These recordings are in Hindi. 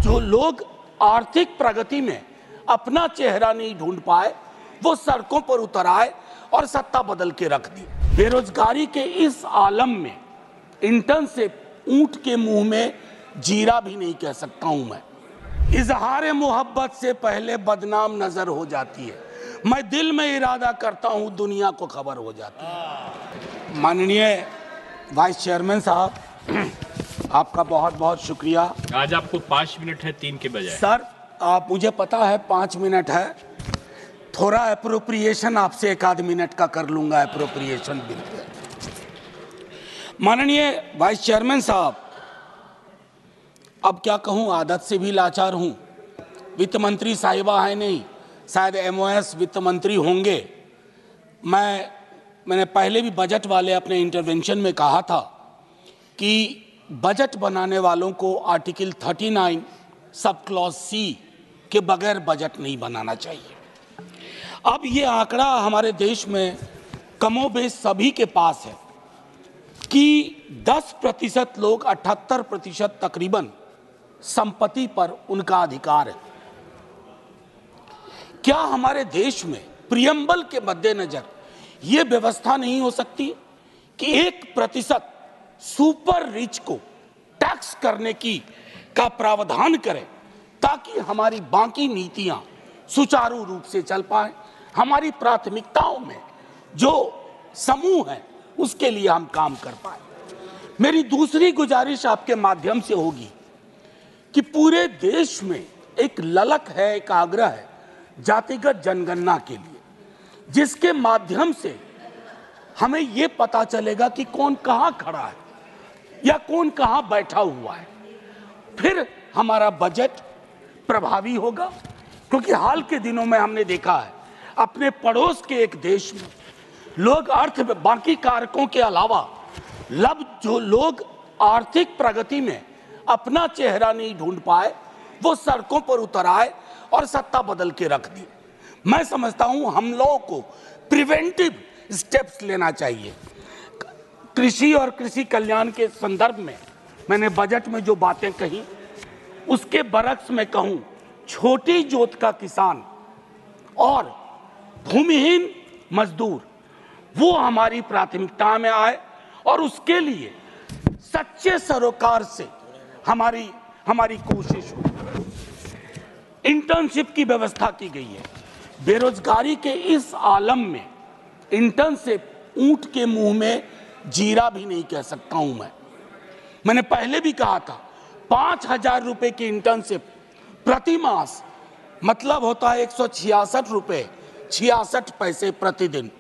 जो लोग आर्थिक प्रगति में अपना चेहरा नहीं ढूंढ पाए वो सड़कों पर उतर आए और सत्ता बदल के रख दी। बेरोजगारी के इस आलम में इंटर्न से ऊंट के मुंह में जीरा भी नहीं कह सकता हूं मैं। इजहार मोहब्बत से पहले बदनाम नजर हो जाती है। मैं दिल में इरादा करता हूं दुनिया को खबर हो जाती है। माननीय वाइस चेयरमैन साहब, आपका बहुत बहुत शुक्रिया। आज आपको 5 मिनट है 3 के बजाय। सर, आप मुझे पता है 5 मिनट है, थोड़ा अप्रोप्रिएशन आपसे 1 आध मिनट का कर लूंगा। अप्रोप्रिएशन बिल पे माननीय वाइस चेयरमैन साहब, अब क्या कहूं, आदत से भी लाचार हूं। वित्त मंत्री साहिबा है नहीं, शायद एमओएस वित्त मंत्री होंगे। मैंने पहले भी बजट वाले अपने इंटरवेंशन में कहा था कि बजट बनाने वालों को आर्टिकल 39 सब क्लॉज सी के बगैर बजट नहीं बनाना चाहिए। अब ये आंकड़ा हमारे देश में कमोबेश सभी के पास है कि 10% लोग 78% तकरीबन संपत्ति पर उनका अधिकार है। क्या हमारे देश में प्रियम्बल के मद्देनजर ये व्यवस्था नहीं हो सकती कि 1% सुपर रिच को टैक्स करने का प्रावधान करें ताकि हमारी बाकी नीतियां सुचारू रूप से चल पाए। हमारी प्राथमिकताओं में जो समूह है उसके लिए हम काम कर पाए। मेरी दूसरी गुजारिश आपके माध्यम से होगी कि पूरे देश में एक ललक है, एक आग्रह है जातिगत जनगणना के लिए, जिसके माध्यम से हमें यह पता चलेगा कि कौन कहां खड़ा है या कौन कहां बैठा हुआ है। फिर हमारा बजट प्रभावी होगा, क्योंकि हाल के दिनों में हमने देखा है अपने पड़ोस के एक देश में लोग बाकी कारकों के अलावा जो लोग आर्थिक प्रगति में अपना चेहरा नहीं ढूंढ पाए वो सड़कों पर उतर आए और सत्ता बदल के रख दी। मैं समझता हूं हम लोगों को प्रिवेंटिव स्टेप्स लेना चाहिए। कृषि और कृषि कल्याण के संदर्भ में मैंने बजट में जो बातें कही उसके बरक्स में कहूं, छोटी जोत का किसान और भूमिहीन मजदूर वो हमारी प्राथमिकता में आए और उसके लिए सच्चे सरोकार से हमारी कोशिश हो। इंटर्नशिप की व्यवस्था की गई है। बेरोजगारी के इस आलम में इंटर्न से ऊंट के मुंह में जीरा भी नहीं कह सकता हूं मैंने पहले भी कहा था 5,000 रुपए की इंटर्नशिप प्रति मास मतलब होता है 166 रुपए 66 पैसे प्रतिदिन।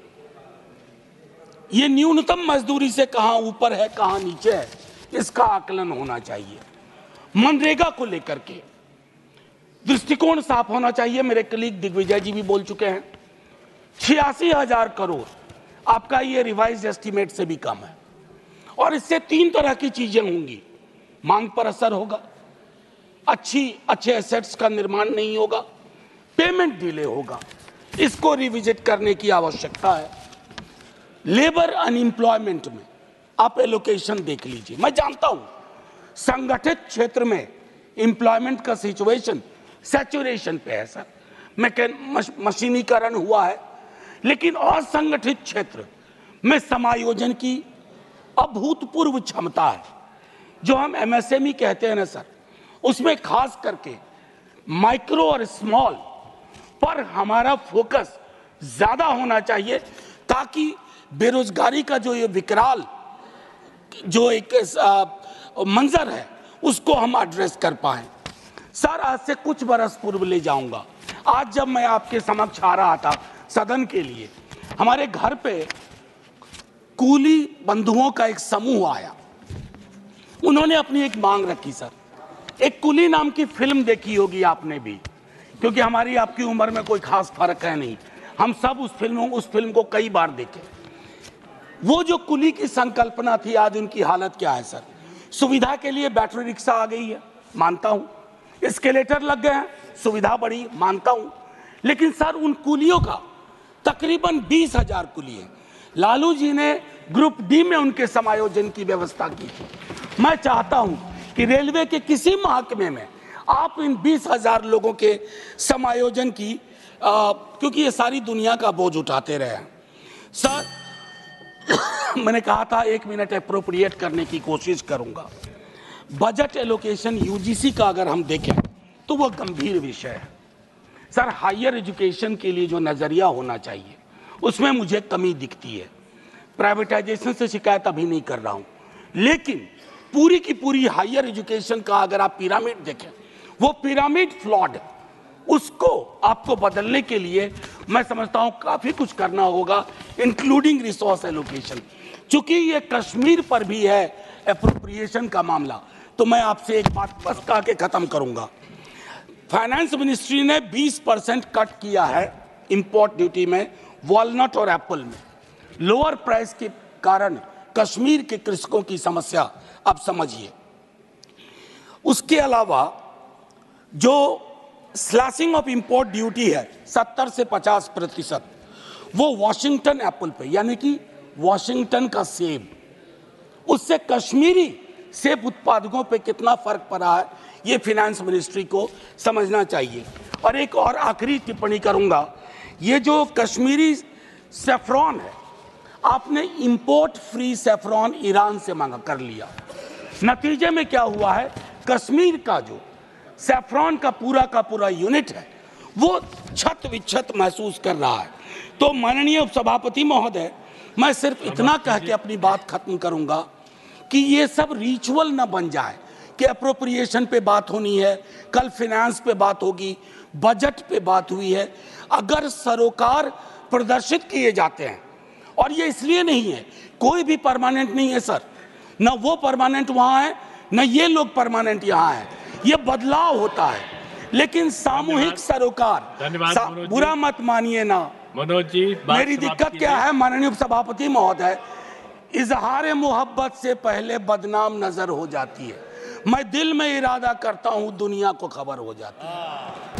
ये न्यूनतम मजदूरी से कहां ऊपर है कहां नीचे है, इसका आकलन होना चाहिए। मनरेगा को लेकर के दृष्टिकोण साफ होना चाहिए। मेरे कलीग दिग्विजय जी भी बोल चुके हैं 86,000 करोड़ आपका ये रिवाइज्ड एस्टीमेट से भी कम है। और इससे 3 तरह की चीजें होंगी। मांग पर असर होगा, अच्छे एसेट्स का निर्माण नहीं होगा, पेमेंट डिले होगा। इसको रिविजिट करने की आवश्यकता है। लेबर अनएम्प्लॉयमेंट में आप एलोकेशन देख लीजिए। मैं जानता हूं संगठित क्षेत्र में एम्प्लॉयमेंट का सिचुएशन सैचुरेशन पे है सर, मशीनीकरण हुआ है, लेकिन असंगठित क्षेत्र में समायोजन की अभूतपूर्व क्षमता है। जो हम एमएसएमई कहते हैं ना सर, उसमें खास करके माइक्रो और स्मॉल पर हमारा फोकस ज्यादा होना चाहिए ताकि बेरोजगारी का जो ये विकराल जो एक मंजर है उसको हम एड्रेस कर पाए। सर, आज से कुछ बरस पूर्व ले जाऊंगा। आज जब मैं आपके समक्ष आ रहा था सदन के लिए, हमारे घर पे कूली बंधुओं का एक समूह आया। उन्होंने अपनी एक मांग रखी सर। एक कुली नाम की फिल्म देखी होगी आपने भी, क्योंकि हमारी आपकी उम्र में कोई खास फर्क है नहीं, हम सब उस फिल्म को कई बार देखे। वो जो कुली की संकल्पना थी, आज उनकी हालत क्या है सर। सुविधा के लिए बैटरी रिक्शा आ गई है, मानता हूं, एस्केलेटर लग गए हैं, सुविधा बढ़ी, मानता हूं, लेकिन सर उन कुलियों का तकरीबन 20,000 कुली है। लालू जी ने ग्रुप डी में उनके समायोजन की व्यवस्था की थी। मैं चाहता हूं कि रेलवे के किसी महकमे में आप इन 20,000 लोगों के समायोजन की क्योंकि ये सारी दुनिया का बोझ उठाते रहे हैं सर। मैंने कहा था 1 मिनट एप्रोप्रिएट करने की कोशिश करूंगा। बजट एलोकेशन यूजीसी का अगर हम देखें तो वो गंभीर विषय है सर। हायर एजुकेशन के लिए जो नज़रिया होना चाहिए उसमें मुझे कमी दिखती है। प्राइवेटाइजेशन से शिकायत अभी नहीं कर रहा हूं, लेकिन पूरी की पूरी हायर एजुकेशन का अगर आप पिरामिड देखें वो पिरामिड फ्लॉड है। उसको आपको बदलने के लिए मैं समझता हूं काफी कुछ करना होगा, इंक्लूडिंग रिसोर्स एलोकेशन। चूंकि ये कश्मीर पर भी है एप्रोप्रिएशन का मामला, तो मैं आपसे एक बात बस कह के खत्म करूंगा। फाइनेंस मिनिस्ट्री ने 20% कट किया है इंपोर्ट ड्यूटी में वॉलनट और एप्पल में। लोअर प्राइस के कारण कश्मीर के कृषकों की समस्या अब समझिए। उसके अलावा जो स्लैशिंग ऑफ इंपोर्ट ड्यूटी है 70 से 50%, वो वॉशिंगटन एप्पल पे, यानी कि वॉशिंगटन का सेब, उससे कश्मीरी सेब उत्पादकों पे कितना फर्क पड़ा है ये फाइनेंस मिनिस्ट्री को समझना चाहिए। और एक और आखिरी टिप्पणी करूंगा, ये जो कश्मीरी सेफ्रॉन है, आपने इंपोर्ट फ्री सेफ्रॉन ईरान से मांगा कर लिया। नतीजे में क्या हुआ है, कश्मीर का जो सेफ्रॉन का पूरा यूनिट है वो छत विच्छत महसूस कर रहा है। तो माननीय उपसभापति महोदय, मैं सिर्फ इतना कह के अपनी बात खत्म करूंगा कि ये सब रिचुअल न बन जाए कि अप्रोप्रिएशन पे बात होनी है, कल फाइनेंस पे बात होगी, बजट पे बात हुई है। अगर सरोकार प्रदर्शित किए जाते हैं, और ये इसलिए नहीं है, कोई भी परमानेंट नहीं है सर, न वो परमानेंट वहां है न ये लोग परमानेंट यहाँ है, ये बदलाव होता है। लेकिन सामूहिक सरोकार, बुरा मत मानिए ना मनोज जी, मेरी दिक्कत क्या है माननीय उपसभापति महोदय, इजहार मोहब्बत से पहले बदनाम नजर हो जाती है। मैं दिल में इरादा करता हूं, दुनिया को खबर हो जाती है।